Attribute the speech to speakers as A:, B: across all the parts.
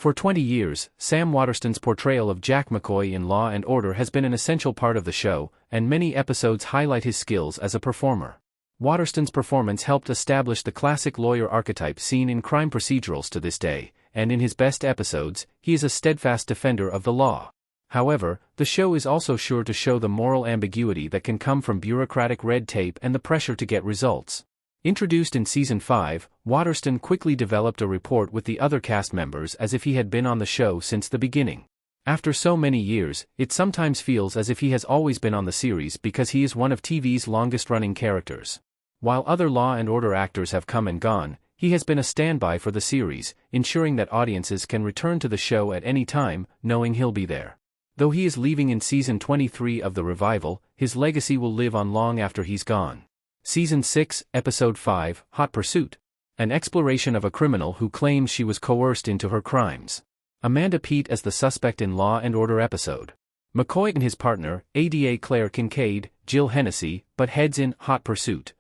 A: For 20 years, Sam Waterston's portrayal of Jack McCoy in Law & Order has been an essential part of the show, and many episodes highlight his skills as a performer. Waterston's performance helped establish the classic lawyer archetype seen in crime procedurals to this day, and in his best episodes, he is a steadfast defender of the law. However, the show is also sure to show the moral ambiguity that can come from bureaucratic red tape and the pressure to get results. Introduced in Season 5, Waterston quickly developed a rapport with the other cast members as if he had been on the show since the beginning. After so many years, it sometimes feels as if he has always been on the series because he is one of TV's longest-running characters. While other Law & Order actors have come and gone, he has been a standby for the series, ensuring that audiences can return to the show at any time, knowing he'll be there. Though he is leaving in Season 23 of the revival, his legacy will live on long after he's gone. Season 6, Episode 5, Hot Pursuit. An exploration of a criminal who claims she was coerced into her crimes. Amanda Peet as the suspect in Law & Order episode. McCoy and his partner, ADA Claire Kincaid, Jill Hennessy, butt heads in Hot Pursuit.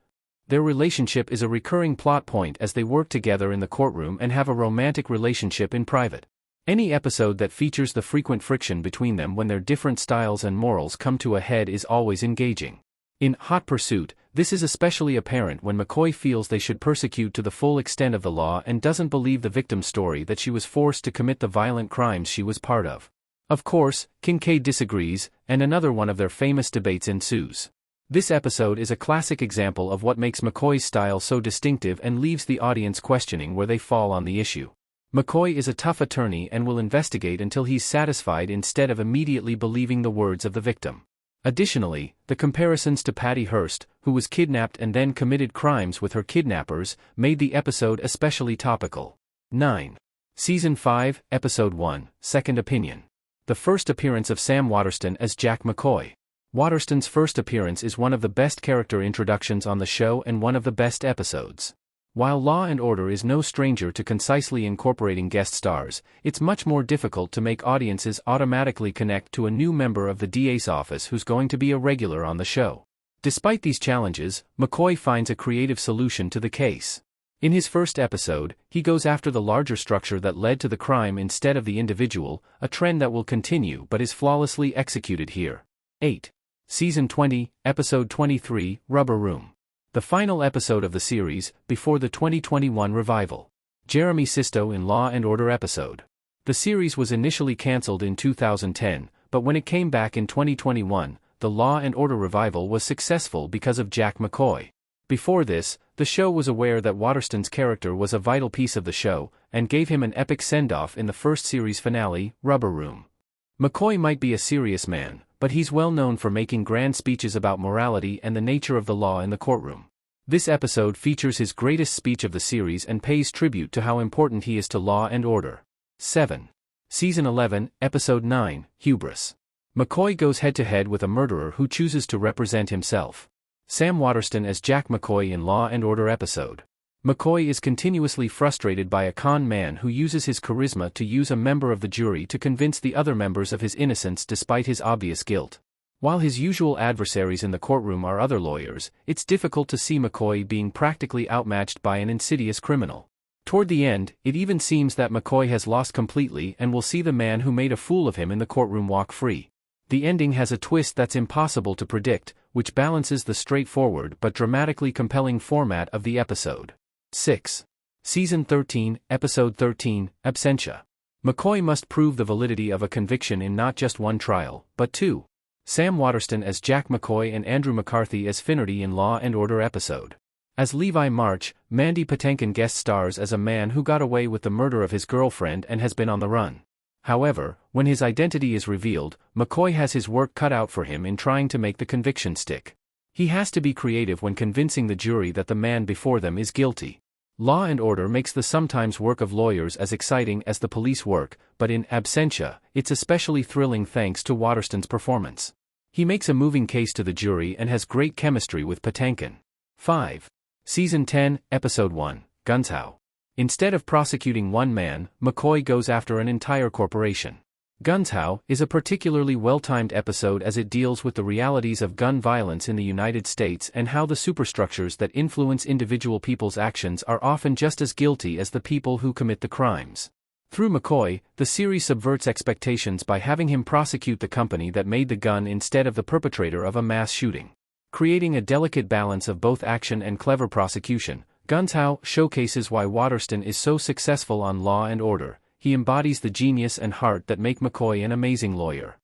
A: Their relationship is a recurring plot point as they work together in the courtroom and have a romantic relationship in private. Any episode that features the frequent friction between them when their different styles and morals come to a head is always engaging. In Hot Pursuit, this is especially apparent when McCoy feels they should persecute to the full extent of the law and doesn't believe the victim's story that she was forced to commit the violent crimes she was part of. Of course, Kincaid disagrees, and another one of their famous debates ensues. This episode is a classic example of what makes McCoy's style so distinctive and leaves the audience questioning where they fall on the issue. McCoy is a tough attorney and will investigate until he's satisfied instead of immediately believing the words of the victim. Additionally, the comparisons to Patty Hearst, who was kidnapped and then committed crimes with her kidnappers, made the episode especially topical. 9. Season 5, Episode 1, Second Opinion. The first appearance of Sam Waterston as Jack McCoy. Waterston's first appearance is one of the best character introductions on the show and one of the best episodes. While Law & Order is no stranger to concisely incorporating guest stars, it's much more difficult to make audiences automatically connect to a new member of the DA's office who's going to be a regular on the show. Despite these challenges, McCoy finds a creative solution to the case. In his first episode, he goes after the larger structure that led to the crime instead of the individual, a trend that will continue but is flawlessly executed here. 8. Season 20, Episode 23, Rubber Room. The final episode of the series, before the 2021 revival. Jeremy Sisto in Law & Order episode. The series was initially cancelled in 2010, but when it came back in 2021, the Law & Order revival was successful because of Jack McCoy. Before this, the show was aware that Waterston's character was a vital piece of the show, and gave him an epic send-off in the first series finale, Rubber Room. McCoy might be a serious man, but he's well known for making grand speeches about morality and the nature of the law in the courtroom. This episode features his greatest speech of the series and pays tribute to how important he is to Law & Order. 7. Season 11, Episode 9, Hubris. McCoy goes head-to-head with a murderer who chooses to represent himself. Sam Waterston as Jack McCoy in Law & Order episode. McCoy is continuously frustrated by a con man who uses his charisma to use a member of the jury to convince the other members of his innocence despite his obvious guilt. While his usual adversaries in the courtroom are other lawyers, it's difficult to see McCoy being practically outmatched by an insidious criminal. Toward the end, it even seems that McCoy has lost completely and will see the man who made a fool of him in the courtroom walk free. The ending has a twist that's impossible to predict, which balances the straightforward but dramatically compelling format of the episode. 6. Season 13, Episode 13, Absentia. McCoy must prove the validity of a conviction in not just one trial, but two. Sam Waterston as Jack McCoy and Andrew McCarthy as Finnerty in Law & Order episode. As Levi March, Mandy Patinkin guest stars as a man who got away with the murder of his girlfriend and has been on the run. However, when his identity is revealed, McCoy has his work cut out for him in trying to make the conviction stick. He has to be creative when convincing the jury that the man before them is guilty. Law & Order makes the sometimes work of lawyers as exciting as the police work, but in Absentia, it's especially thrilling thanks to Waterston's performance. He makes a moving case to the jury and has great chemistry with Patinkin. 5. Season 10, Episode 1, Gunshow. Instead of prosecuting one man, McCoy goes after an entire corporation. Gunshow is a particularly well-timed episode as it deals with the realities of gun violence in the United States and how the superstructures that influence individual people's actions are often just as guilty as the people who commit the crimes. Through McCoy, the series subverts expectations by having him prosecute the company that made the gun instead of the perpetrator of a mass shooting. Creating a delicate balance of both action and clever prosecution, Gunshow showcases why Waterston is so successful on Law and Order. He embodies the genius and heart that make McCoy an amazing lawyer.